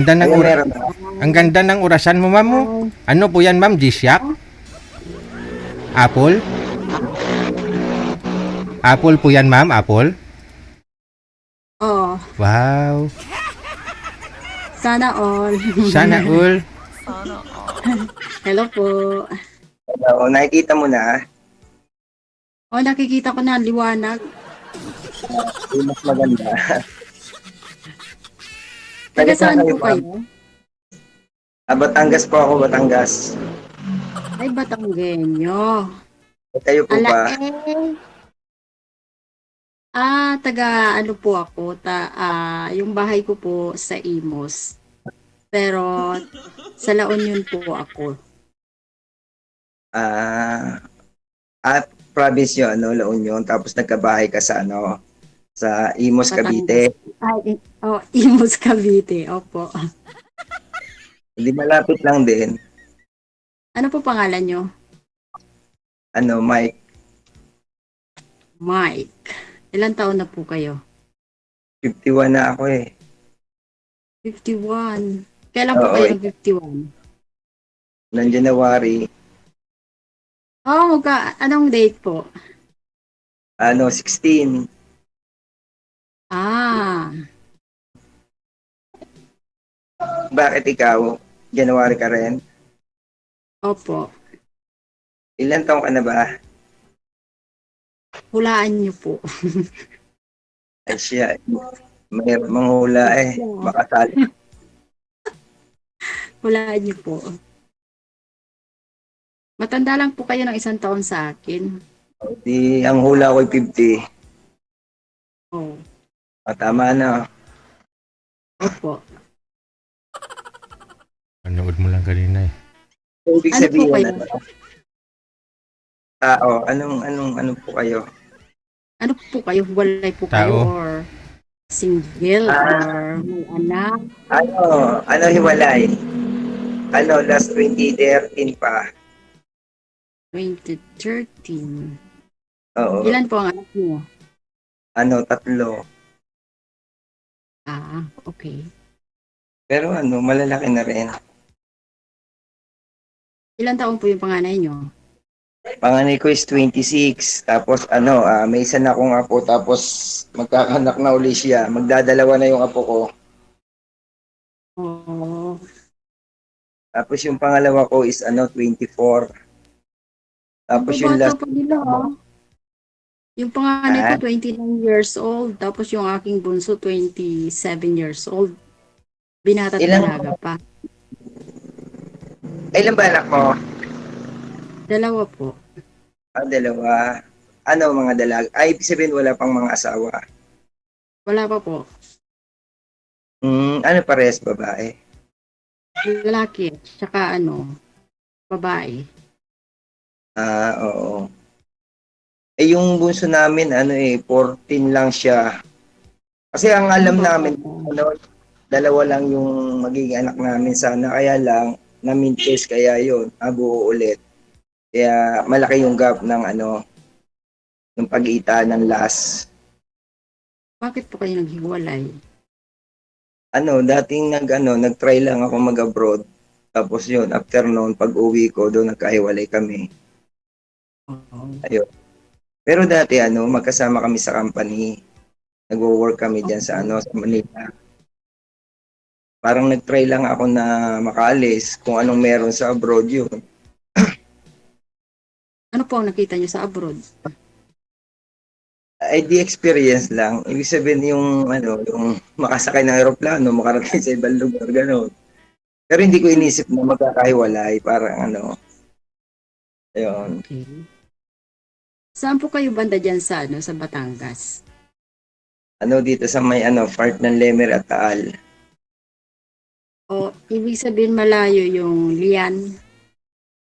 Ganda ng Ayun, ura meron na. ang ganda ng orasan mo, ma'am, mo. Hi. Ano po yan, ma'am? G-Shock? Apple? Apple po yan, ma'am? Apple? Oh, Wow. sana all. Sana all. Hello po. Oo, nakikita mo na. Oh, nakikita ko na liwanag. Yung mas maganda. Taga Taga saan saan kayo, po ma'am? kayo? Batangas po ako, Batangas. Ay, Batanggenyo. Kayo po Ala ba? eh. Taga ano po ako, yung bahay ko po sa Imos. Pero sa La Union po ako. Ah, at province yun, ano, La Union. Tapos nagkabahay ka sa, ano, sa Imos, Batangas. Cavite. Imos Cavite. Opo. Hindi malapit lang din. Ano po pangalan nyo? Ano, Mike. Mike. Ilan taon na po kayo? 51 na ako eh. 51. Kailan po Oo, kayo ng 51? ng January. Oh, anong date po? Ano, 16. Ah, Bakit ikaw? January ka rin? opo. Ilan taong ka na ba? Hulaan niyo po. Ay siya, may manghula eh. Makasali. Hulaan niyo po. Matanda lang po kayo ng 1 taon sa akin. Di, ang hula ko'y 50. Oh, Tama na. opo. Panood mo lang kanina eh. So, ibig Ano po sabihin, kayo? tao, anong po kayo? Ano po kayo? Walay po Tao. kayo or single or may anak? Ano hiwalay? Ano, last 2013 pa. 2013. Oo, Ilan po ang anak niyo? ano, 3. Okay. Pero ano, malalaki na rin. Ilan taon po yung panganay niyo? Panganay ko is 26. Tapos ano, may isa na akong apo. Tapos magkakanak na uli siya. Magdadalawa na yung apo ko. Oh, Tapos yung pangalawa ko is ano, 24. Tapos yung bata last, pa nila ah. Yung panganay ko Ah? 29 years old, tapos yung aking bunso 27 years old. Binata't Ilan? dalaga pa. Ilan ba anak mo? Dalawa po. Dalawa. Ano mga dalaga? Ay, ibig sabihin wala pang mga asawa. Wala pa po. Ano parehas babae? Lalaki, tsaka babae. Oo. Eh, yung bunso namin, 14 lang siya. Kasi ang alam namin, dalawa lang yung magiging anak namin sana. Kaya lang, na-mintes kaya yun, buo ulit. Kaya malaki yung gap ng ng pag-iita ng last. Bakit po kayo naghiwalay? Dating nag-try lang ako mag-abroad. Tapos yun, after noon, pag-uwi ko, doon nagkahiwalay kami. Oo. Ayun. Pero dati, magkasama kami sa company. Nagwo-work kami diyan sa sa Manila. Parang nag-try lang ako na makaalis kung anong meron sa abroad yun. Ano po ang nakita niyo sa abroad? Ay di experience lang. Ibig sabihin yung yung makasakay ng eroplano, makarating sa ibang lugar, gano'n. Pero hindi ko inisip na magkakahiwalay, parang ayun. Okay. Saan po kayo banda dyan sa Batangas? Dito sa may part ng Lemer at Taal. O, ibig sabihin malayo yung Lian.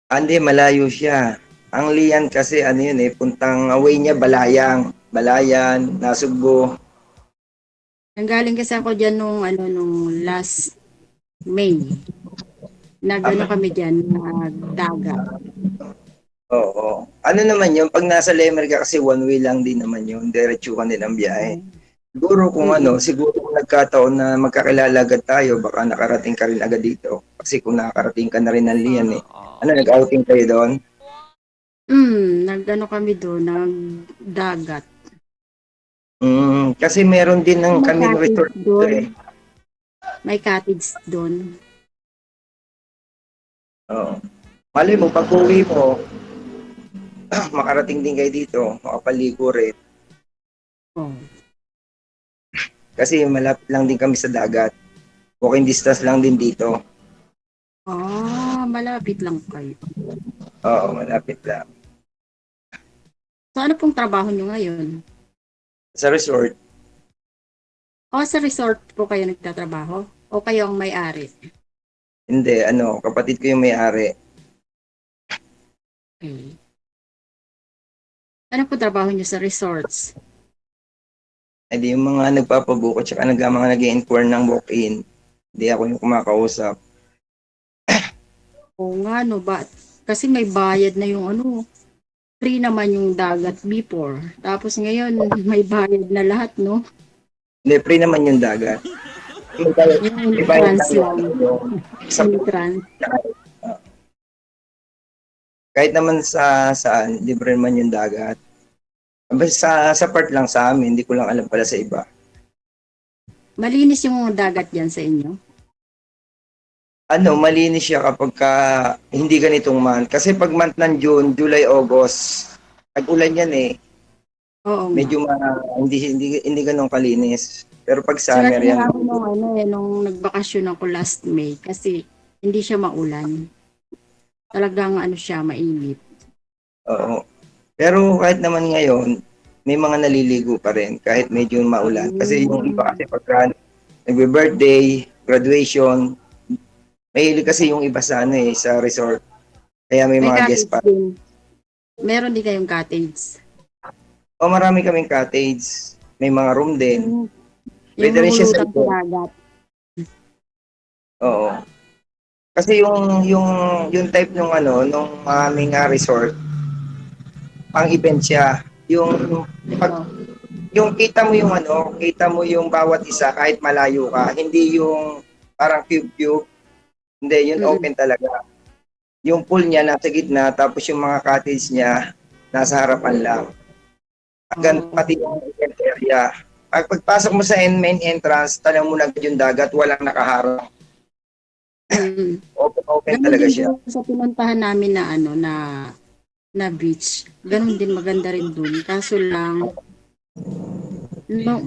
Hindi, malayo siya. Ang Lian kasi yun puntang away niya Balayang, Balayan, Nasugbo. Nanggaling kasi ako dyan nung last May. Nagano kami dyan, nagdagat. Oo. Ano naman yun, pag nasa Lemer ka kasi one way lang din naman yun, diretso ka din ang biyahe. Siguro kung siguro kung pagkataon na magkakilala agad tayo, baka nakarating ka rin agad dito. Kasi kung nakakarating ka na rin ng Lian eh. Ano, nag-outing kayo doon? Nagano kami doon, nagdagat. Kasi meron din ng May kaming cottage resort dito doon. eh. May cottage doon. Oo. Malay mo, pag uwi mo, makarating din kayo dito, makapaligo rin. Oh. Kasi malapit lang din kami sa dagat. Walking distance lang din dito. Malapit lang kayo. Oo, malapit lang. So ano pong trabaho nyo ngayon? Sa resort, Sa resort po kayo nagtatrabaho? O kayo ang may-ari? hindi, kapatid ko yung may-ari. Okay. Ano po trabaho nyo sa resorts? Eh di yung mga nagpapabook at saka mga nag-i-inquire ng walk-in. Hindi ako yung kumakausap. Oo nga, no ba? Kasi may bayad na yung free naman yung dagat before. Tapos ngayon, may bayad na lahat, no? Hindi, free naman yung dagat. Yung May bayad entrance lang lang. yung sa Entrance. kahit naman sa saan, libre naman yung dagat. Basta sa part lang sa amin, hindi ko lang alam pala sa iba. Malinis yung dagat dyan sa inyo? Malinis siya kapag hindi ganitong month. Kasi pag month ng June, July, August, tag-ulan yan eh. Oo nga. Medyo hindi ganun kalinis. Pero pag Swerte summer yan, na ako nung nagbakasyon ako last May kasi hindi siya maulan. Talagang siya, mainit. oo. Pero kahit naman ngayon, may mga naliligo pa rin kahit medyo maulan. Kasi yung iba kasi pagka nagbe-birthday, graduation, mahilig kasi yung iba sa sa resort. Kaya may mga guest pa. Din. Meron din kayong cottage. Marami kaming cottage. May mga room din. Yung Pwede rin siya sa lumulutang sa dagat. Oo. Kasi yung type nung nung aming resort, pang event siya. Pag, yung kita mo yung bawat isa kahit malayo ka, hindi yung parang cube. Hindi, yun open talaga. Yung pool niya nasa gitna, tapos yung mga cottage niya nasa harapan lang. Hanggang pati yung event area. Pagpasok mo sa main entrance, tanong mo na yung dagat, walang nakaharang. Open Ganun talaga din siya. po sa pinuntahan namin na beach. Ganun din, maganda rin dun. Kaso lang,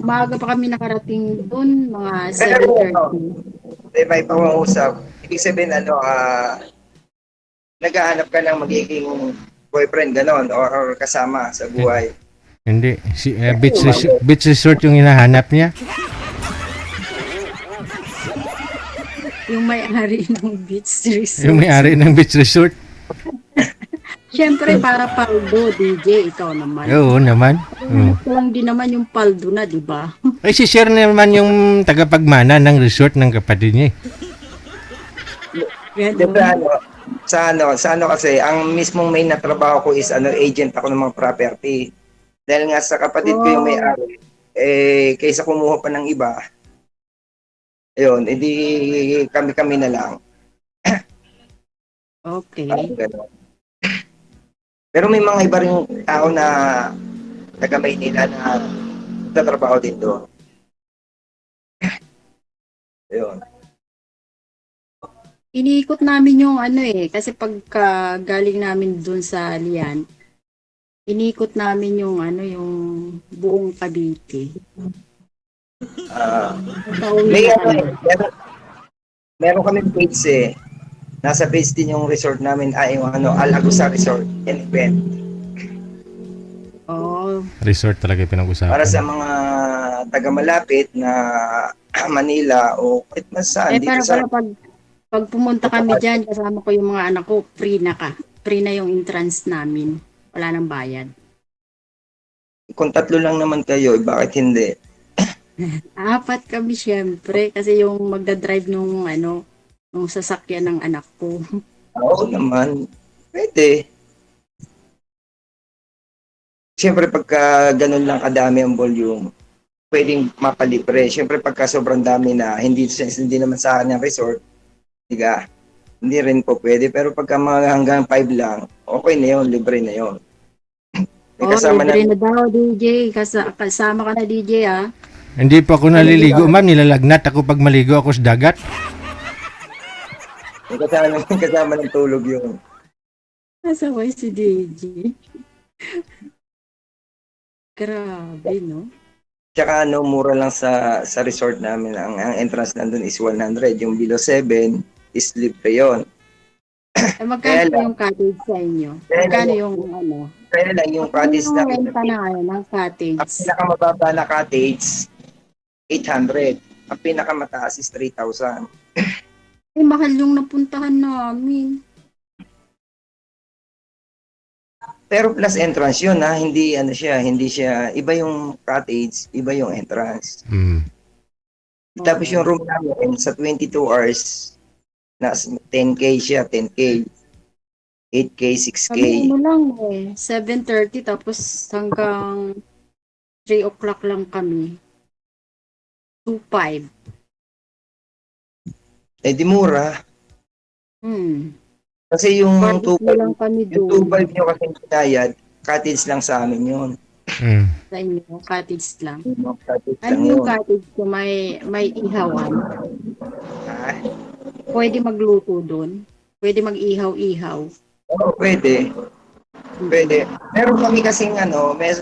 maaga pa kami nakarating dun, mga 7:30. May pangungusap. Ibig sabihin, naghahanap ka ng magiging boyfriend, ganon, or kasama sa buhay. Hindi. Beach resort yung hinahanap niya. Yung may-ari ng beach resort. Yung may-ari ng beach resort. Siyempre, para paldo, DJ, ikaw naman. Oo naman. Ito lang din naman yung paldo na, di ba? Ay, si Sir naman yung tagapagmana ng resort ng kapatid niya. Siyempre, sa kasi, ang mismong main na trabaho ko is agent ako ng mga property. Dahil nga sa kapatid ko yung may-ari, kaysa kumuha pa ng iba, ayun, edi kami na lang. Okay. Pero may mga iba ring tao na taga Maynila na nagtatrabaho din doon. Ayun. Iniikot namin yung kasi pagka galing namin dun sa Lian, iniikot namin yung yung buong Cavite. Meron kami page eh. Nasa page din yung resort namin, yung Alagusa Resort and Event. Resort talaga yung pinag-usapan. Para sa mga taga malapit na Manila o kahit saan dito pero sa pag pumunta kami dyan, kasama ko yung mga anak ko, free na ka. Free na yung entrance namin. Wala nang bayad. Kung 3 lang naman kayo, bakit hindi? 4 kami syempre kasi yung magda-drive nung nung sasakyan ng anak ko. Oo naman. Pwede. Siyempre pagka ganun lang kadami ang volume, pwedeng mapalibre. Siyempre pagka sobrang dami na hindi naman sa akin yung resort, diga, hindi rin po pwede. Pero pagka mga hanggang 5 lang, okay na yun, libre na yun. May Oh, kasama libre na, na daw, DJ. Kasama ka na, DJ, ah. Hindi pa ako naliligo, ma'am. Nilalagnat ako pag maligo ako sa dagat. may kasama ng tulog yun. Nasa way si DJ. Grabe, no? Tsaka mura lang sa resort namin. Ang entrance nandun is 100. Yung below 7 is libre yun. Magkano Kaya lang. yung cottage sa inyo? Kaya Magkano lang. yung ano? Kaya lang yung cottage Yung namin. renta na ngayon ng Ang cottage. pinakamababa na cottage, 800. Ang pinakamataas is 3,000. Eh, mahal yung napuntahan namin. Pero plus entrance yun ha, hindi siya, iba yung cottage, iba yung entrance. Hmm. Tapos yung room namin sa 22 hours, nasa 10K siya, 10K, 8K, 6K. Kami ano lang eh, 7:30 tapos hanggang 3 o'clock lang kami. 2.5. Eh di mura. Kasi yung Barbecue lang 2.5, kami yung doon 2.5 nyo kasi binayad, cottage lang sa amin yun. Hmm. sa inyo, cottage lang. Cottage Ano lang yung yun. cottage ko? May ihawan? Ha? Pwede magluto doon? Pwede mag-ihaw-ihaw? Oo, pwede. Pwede. Meron kami kasing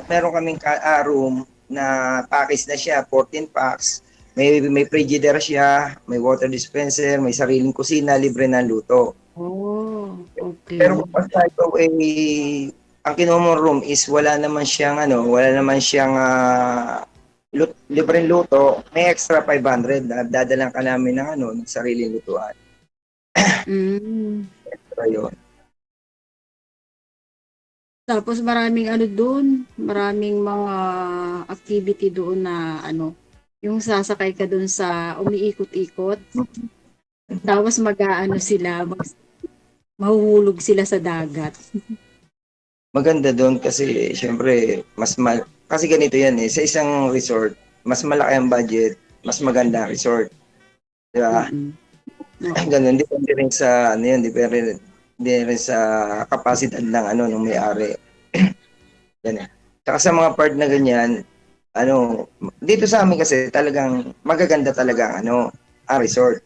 meron kaming room na package na siya, 14 packs. May frigidaire siya, may water dispenser, may sariling kusina, libre na luto. Oh, okay. Pero kung sa ito ang kinuha mong room is wala naman siyang libreng luto, may extra 500 na dadalan ka namin ng sariling lutuan. Mm. Extra yun. Tapos maraming ano doon, maraming mga activity doon na yung sasakay ka doon sa umiikot-ikot. Tapos mag-aano sila, mahuhulog sila sa dagat. Maganda doon kasi syempre kasi ganito yan sa isang resort, mas malaki ang budget, mas maganda ang resort. Di ba? Oo. Ganun, depende rin sa depende rin sa kapasidad ng may-ari. Yan eh. Tsaka sa mga part na ganyan, dito sa amin kasi talagang magaganda talaga ang resort.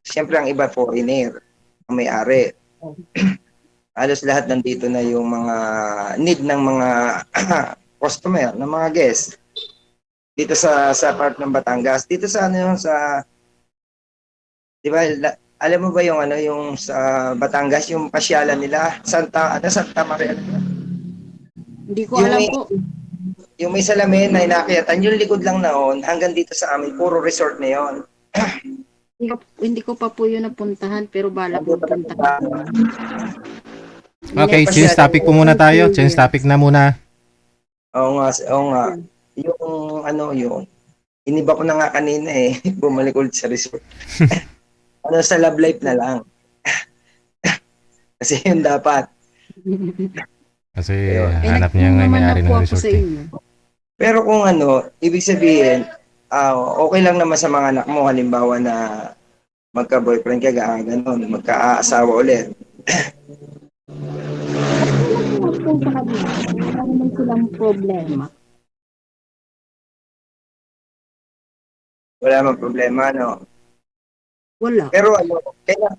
Siyempre ang iba foreigner, ang may-ari. Halos lahat nandito na yung mga need ng mga customer, ng mga guest. Dito sa part ng Batangas, dito sa sa 'di ba, alam mo ba yung sa Batangas yung pasyalan nila, Santa Maria. Hindi ko alam po. Yung may salamin na inakyatan, yung likod lang noon, hanggang dito sa amin, puro resort na yon. Hindi ko pa po yun napuntahan, pero balak Nandito na magpuntahan. Okay, change topic po muna tayo. Change topic na muna. Oo nga. Yung iniba ko na nga kanina bumalik ulit sa resort. Sa love life na lang. Kasi yun dapat. Kasi Ayun. hanap niya nga yung may-ari ng resort. Pero kung ibig sabihin, okay lang naman sa mga anak mo, halimbawa na magka-boyfriend ka, ganun, magka-asawa ulit. Wala naman silang problema. Wala namang problema, no? Wala. Pero kaya,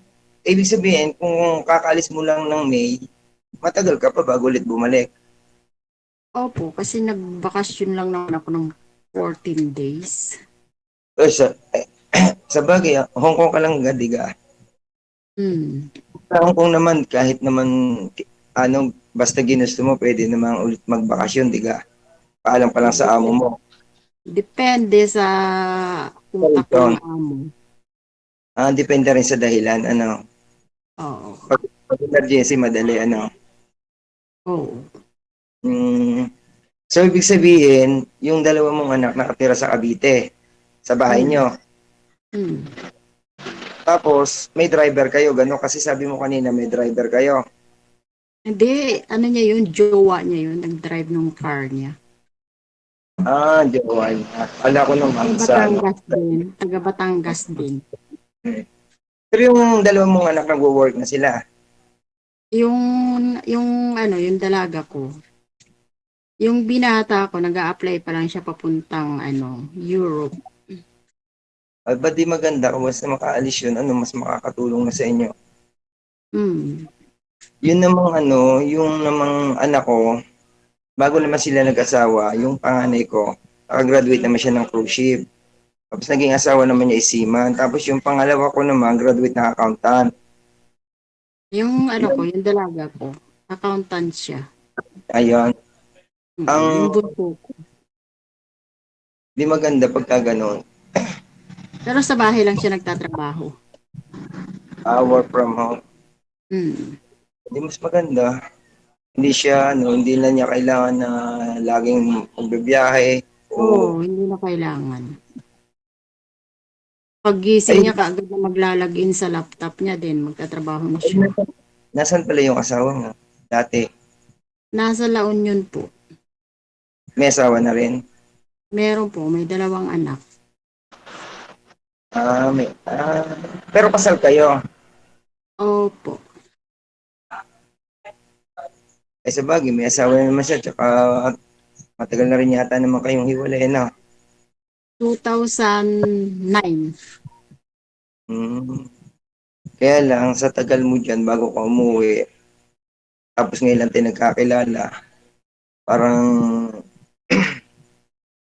ibig sabihin, kung kakaalis mo lang ng May, matagal ka pa bago ulit bumalik. Opo, kasi nagbakasyon lang naman ako ng 14 days. Sa bagay, Hong Kong ka lang gadiga. Sa Hong Kong naman, kahit naman, basta ginusto mo, pwede naman ulit magbakasyon, diga. Paalam pa lang sa amo mo. Depende sa utak ng amo. Depende rin sa dahilan, Oo. Pag emergency, madali, Oo. So, ibig sabihin, yung dalawa mong anak nakatira sa Cavite, sa bahay nyo. Tapos, may driver kayo, gano'n? Kasi sabi mo kanina, may driver kayo. Hindi, niya yun, jowa niya yun, nag-drive ng car niya. Jowa niya. Akala ko naman Taga sa ano. Batangas din. Taga Batangas din. Pero yung dalawa mong anak nagwo-work na sila. Yung dalaga ko, yung binata ko, nag-a-apply pa lang siya papuntang, Europe. At ba't di maganda kung basta makaalis yun, mas makakatulong na sa inyo. Mm. Yun namang yung namang anak ko, bago naman sila nag-asawa, yung panganay ko, nakagraduate naman siya ng cruise ship. Tapos naging asawa naman niya is seaman. Tapos yung pangalawa ko naman, graduate na accountant. Yung dalaga ko, accountant siya. Ayun. Yung Ang bunso ko. di maganda pagka ganun, Pero sa bahay lang siya nagtatrabaho. work from home. Mm. Hindi mas maganda. Hindi siya, hindi na niya kailangan na laging magbibiyahe o Oo, hindi na kailangan. Paggising ay, niya, kaagad na maglalagin sa laptop niya din, magtatrabaho na ay siya. nasan pala yung asawa mo? Dati, Nasa La Union po. may asawa na rin. Meron po, may 2 anak. Pero kasal kayo. Opo. Eh sa bagay, may asawa na naman siya, tsaka matagal na rin yata naman kayong hiwalay na. 2009. Hmm. Kaya lang, sa tagal mo dyan, bago ka umuwi, tapos ngayon lang tayo nagkakilala, parang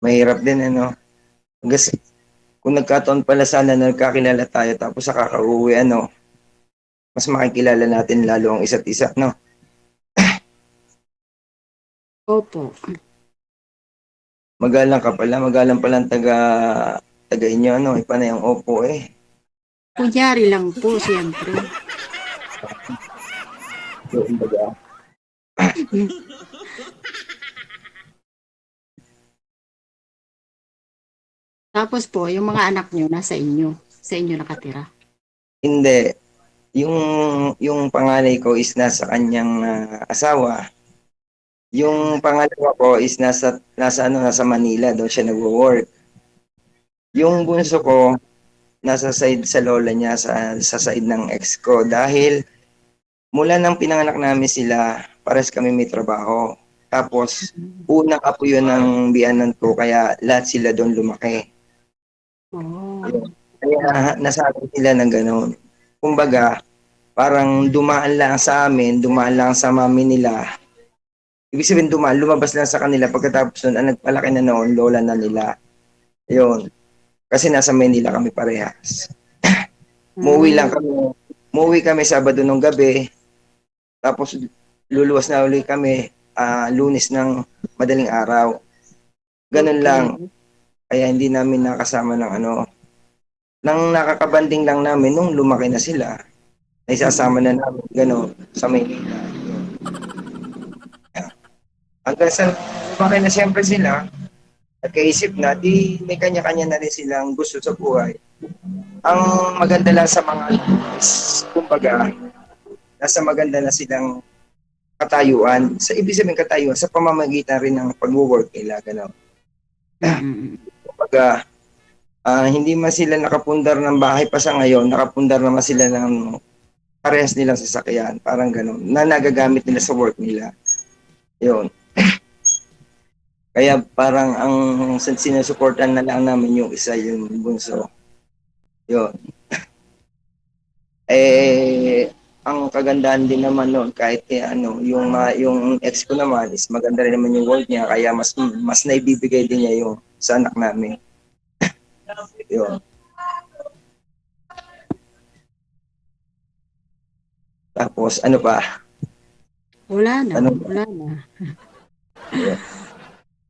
mahirap din, Kasi kung nagkataon pala sana na nagkakilala tayo, tapos sa kakauwi, mas makikilala natin lalo ang isa't isa, no? Opo. Magalang pala ang taga inyo, iba na yung opo eh. Kunyari lang po, siyempre. So, kumbaga, Tapos po, yung mga anak nyo, nasa inyo. Sa inyo nakatira. hindi. Yung panganay ko is nasa kanyang asawa. Yung pangalawa ko is nasa Manila, doon siya nagwo-work. Yung bunso ko, nasa side sa lola niya, sa side ng ex ko. Dahil mula nang pinanganak namin sila, pares kami may trabaho. Tapos, unang apo yun ng biyanan ko, kaya lahat sila doon lumaki. Oh. Kaya nasabi sila ng gano'n. Kumbaga, parang dumaan lang sa amin, dumaan lang sa mami nila. Ibig sabihin lumabas lang sa kanila pagkatapos nun, ang nagpalaki na noon, lola na nila. Yun. Kasi nasa Manila kami parehas. Muuwi lang Mm. kami. Muuwi kami Sabado ng gabi. Tapos luluwas na uli kami Lunes ng madaling araw. Ganun lang. Okay. Kaya hindi namin nakasama ng nang nakakabanding lang namin nung lumaki na sila. Naisasama na namin gano'n sa Maynila. Hanggang sa lumaki na siyempre sila, nagkaisip na, di may kanya-kanya na rin silang gusto sa buhay. Ang maganda lang sa mga is, kumbaga, nasa maganda na silang katayuan. Sa ibig sabihin katayuan, sa pamamagitan rin ng pag-work nila, gano'n. Mm-mm. Kumbaga, hindi man sila nakapundar ng bahay pa sa ngayon, nakapundar naman sila ng parehas nilang sasakyan, parang gano'n, na nagagamit nila sa work nila. Yun. Kaya parang ang sinusuportan na lang namin yung isa, yung bunso. Yun. Ang kagandahan din naman noon kahit yung ex ko naman is maganda rin naman yung work niya kaya mas naibibigay din niya yung sa anak namin. Yun. Tapos ano pa? Wala na. Ano? Wala na. Yun.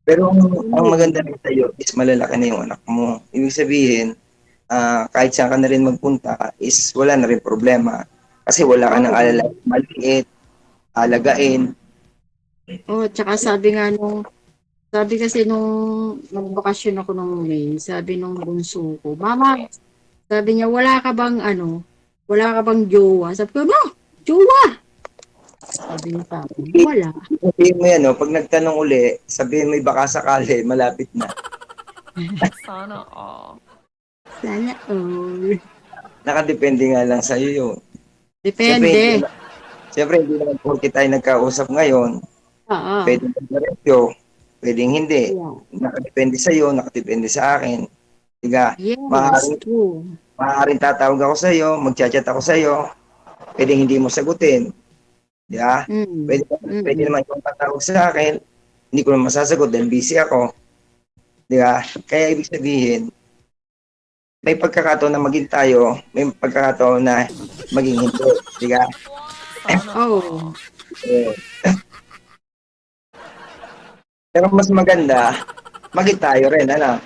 Pero ang maganda rin sa'yo is malalaki na yung anak mo. Ibig sabihin, kahit saan ka na rin magpunta is wala na rin problema. Kasi wala ka nang Oo. alala, maliit, alagain. Tsaka sabi kasi nung magbakasyon ako nung May, sabi nung bunso ko, Mama, sabi niya, wala ka bang jowa? Sabi ko, no, jowa! Sabi niya sa akin, wala. Sabihin mo yan, no? Pag nagtanong uli, sabihin mo baka sakali, malapit na. Sana all. Sana all. Nakadepende nga lang sa'yo yun. Siyempre, Depende. hindi naman porke tayo nagkausap ngayon, Oo. pwedeng diretso, pwedeng hindi. Yeah. Nakadepende sa'yo, nakadepende sa akin. Diga, Yes, maaaring, true. maaaring tatawag ako sa'yo, magchat-chat ako sa'yo, pwedeng hindi mo sagutin. Di ba? Mm. Pwede Mm. naman yung tatawag sa akin, hindi ko naman masasagot dahil busy ako. Di ba? Kaya ibig sabihin, may pagkakataon na maging tayo, may pagkakataon na maging hindi. Di ba? Sana Oh. Eh, pero mas maganda, maging tayo rin, ano?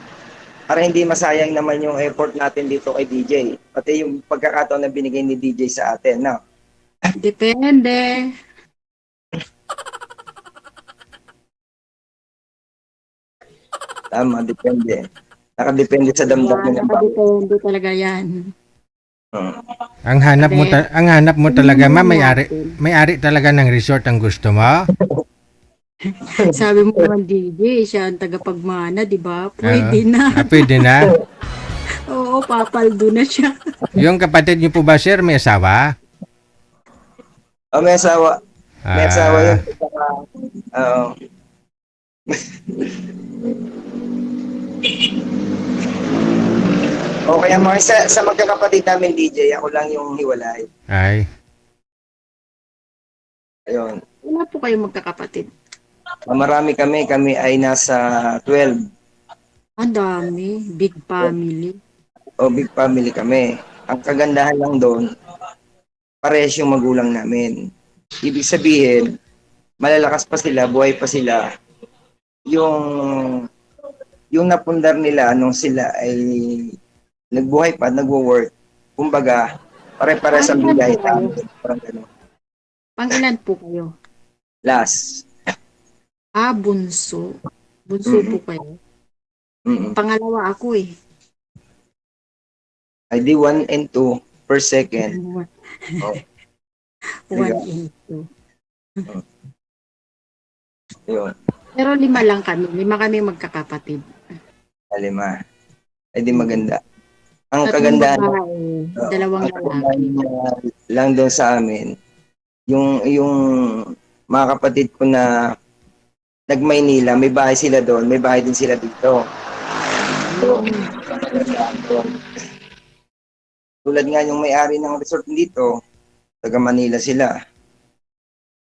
Para hindi masayang naman yung effort natin dito kay DJ. Pati yung pagkakataon na binigay ni DJ sa atin, no? Depende. Tama, depende. Nakadepende sa damdamin ng bawat. Nakadepende talaga yan. Ang hanap mo ang hanap mo talaga ma'am, natin. may-ari talaga ng resort ang gusto mo. Sabi mo naman, DJ, siya ang tagapagmana, di ba? Pwede na. Pwede na. Oo, papaldo na siya. Yung kapatid niyo po ba sir, may asawa? Oh, may asawa. May asawa yun. Oo. O kaya mga sa magkakapatid namin DJ, ako lang yung hiwalay. Ay. Ayun. Wala po kayo magkakapatid. Marami kami ay nasa 12. Ang dami. Big family. O big family kami. Ang kagandahan lang doon, parehas yung magulang namin. Ibig sabihin, malalakas pa sila, buhay pa sila. Yung napundar nila nung sila ay nagbuhay pa, nagwo-work. Kumbaga, pare-pares ang bigay. Parang gano'n. Pang-ilan po kayo? Last. Bunso. Bunso po kayo. Mm-mm. Pangalawa ako eh. Ay di 1 and 2 per second. Oh. 1 and 2. Yun. Pero 5 lang kami. 5 kami magkakapatid. 5. Ay di maganda. Ang Tatlong kagandahan babae, 2 lalaki. lang doon sa amin, yung mga kapatid ko na nag-Maynila, may bahay sila doon, may bahay din sila dito. So, tulad nga yung may-ari ng resort dito, taga Manila sila.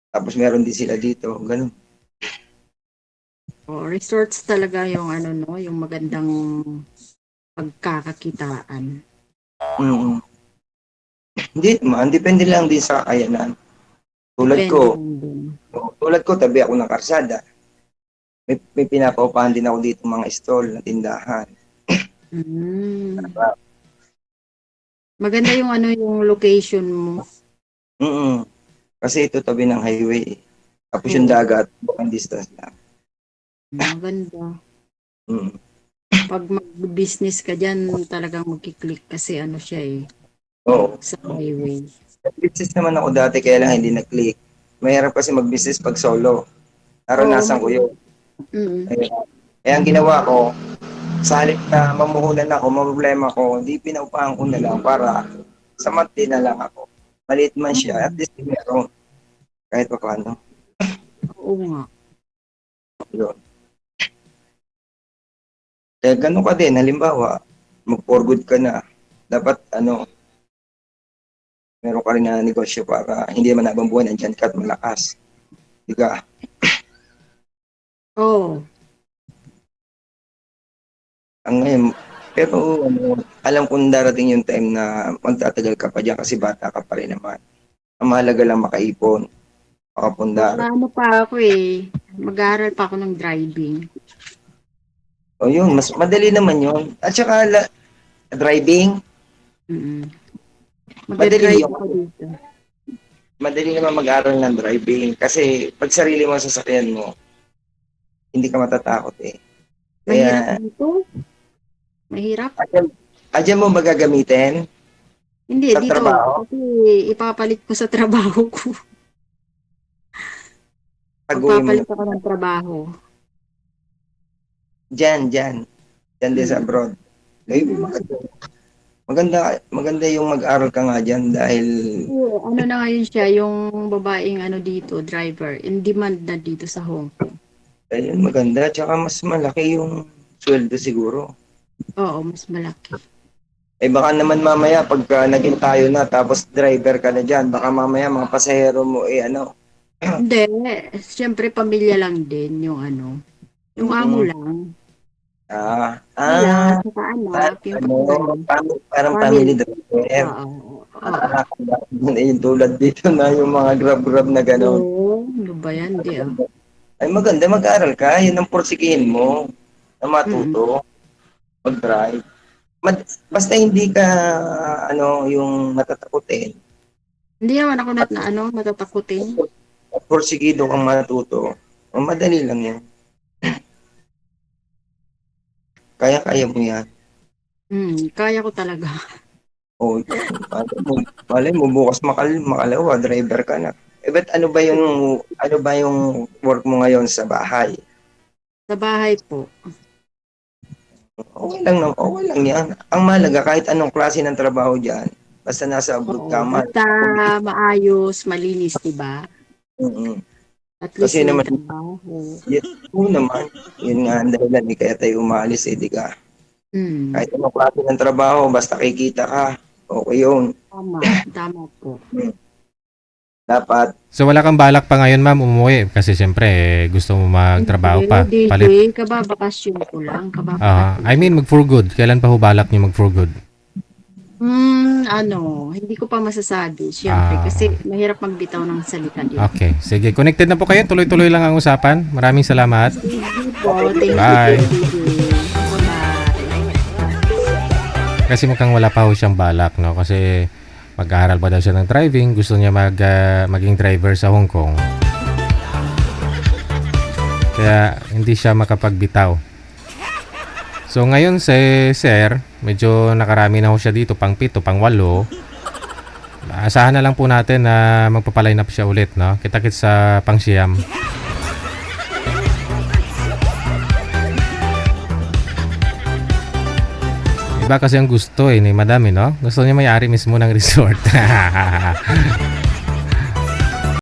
Tapos meron din sila dito, ganun. Resorts talaga yung ano no, yung magandang pagkakakitaan. Mm-hmm. Hindi man, depende lang din sa kakayanan. Tulad ko, tabi ako ng karsada. May pinapaupahan din ako dito mga stall na tindahan. Maganda yung ano yung location mo. Kasi ito tabi ng highway. Tapos yung dagat, bukan distance lang. Maganda. Pag mag-business ka dyan, talagang magkiklik kasi ano siya eh. Oo. Sa highway. Business naman ako dati, kaya lang hindi na-click. Mahirap kasi mag-business pag solo. Naranasan ko yun. Kaya ang ginawa ko, sa halip na mamuhunan ako, problema ko, hindi pinaupahan ko na lang para sa monthly na lang ako. Maliit man siya, at least meron. Kahit pa paano. Oo nga. Yun. Kaya ganun ka din, halimbawa, mag-for good ka na. Dapat, meron ka rin na negosyo para hindi man habang buwan, andyan ka at malakas. Diga. Oo. Ang ngayon, pero alam kong darating yung time na magtatagal ka pa dyan kasi bata ka pa rin naman. Ang mahalaga lang makaipon, makapundar. Ano pa ako eh. Mag-aaral pa ako ng driving. O yun, mas madali naman yun. At saka driving, Mag-drive ako dito. Madali naman mag-aral ng driving kasi pag sarili mo sa sasakyan mo, hindi ka matatakot eh. Mahirap dito? Mahirap? Adyan mo ba gagamitin? Hindi, Sa dito. trabaho? Kasi ipapalit ko sa trabaho ko. Pag-uwi mo Magpapalit ako ng trabaho. Diyan din sa abroad. Ay, maganda yung mag-aral ka nga dyan dahil Oo, ano na ngayon siya, yung babaeng ano dito, driver, in demand na dito sa Hong Kong. ayun, maganda. Tsaka mas malaki yung sweldo siguro. Oo, mas malaki. Eh baka naman mamaya pagka naging tayo na tapos driver ka na dyan, baka mamaya mga pasahero mo ano. Hindi, siyempre pamilya lang din yung ano, yung amo lang. Wala, saka anak, yung Ano, pagkain. parang family Family. driver. Oo. Yung tulad dito na yung mga grab-grab na gano'n. Oo, ano ba yan, di ah. Ay maganda, mag-aral ka. Yun ang porsigihin mo na Mm-mm. matuto, mag-drive. Basta hindi ka, yung matatakutin. Hindi naman ako na ano, matatakutin. Porsigido kang matuto. Madali lang yan. Kaya mo yan. Kaya ko talaga. O, malay mo, bukas makalawa, driver ka na. Eh, ba't ano ba yung work mo ngayon sa bahay? Sa bahay po. Okay lang yan. Ang mahalaga, kahit anong klase ng trabaho dyan, basta nasa abroad ka, Oo, basta maayos, malinis, di ba? Mm-mm. At least Kasi may naman, trabaho. yun naman, yun nga ang dahilan, kaya tayo umalis, di ka. Mm, Kahit anong klase ng trabaho, basta kikita ka, okay yun. tama po. Dapat, So wala kang balak pa ngayon ma'am umuwi kasi siyempre gusto mo magtrabaho pa. Hindi, Palit. kababakasyon ko lang. I mean mag for good. Kailan pa ho balak niyo mag for good? Hindi ko pa masasabi, syempre, Ah. kasi mahirap magbitaw ng salita dito. Okay. Sige, connected na po kayo. Tuloy-tuloy lang ang usapan. Maraming salamat. Thank you po. Thank Bye. you. Bye. Kasi mukhang wala pa ho siyang balak, no? Kasi mag-aaral pa daw siya ng driving. Gusto niya maging driver sa Hong Kong. Kaya hindi siya makapagbitaw. So ngayon si Sir, medyo nakarami na ho siya dito, pang 7, pang 8. Asahan na lang po natin na magpapaline up siya ulit, no? Kita-kits sa pang siyam. Iba kasi ang gusto ni madami, no? Gusto niya may-ari mismo ng resort.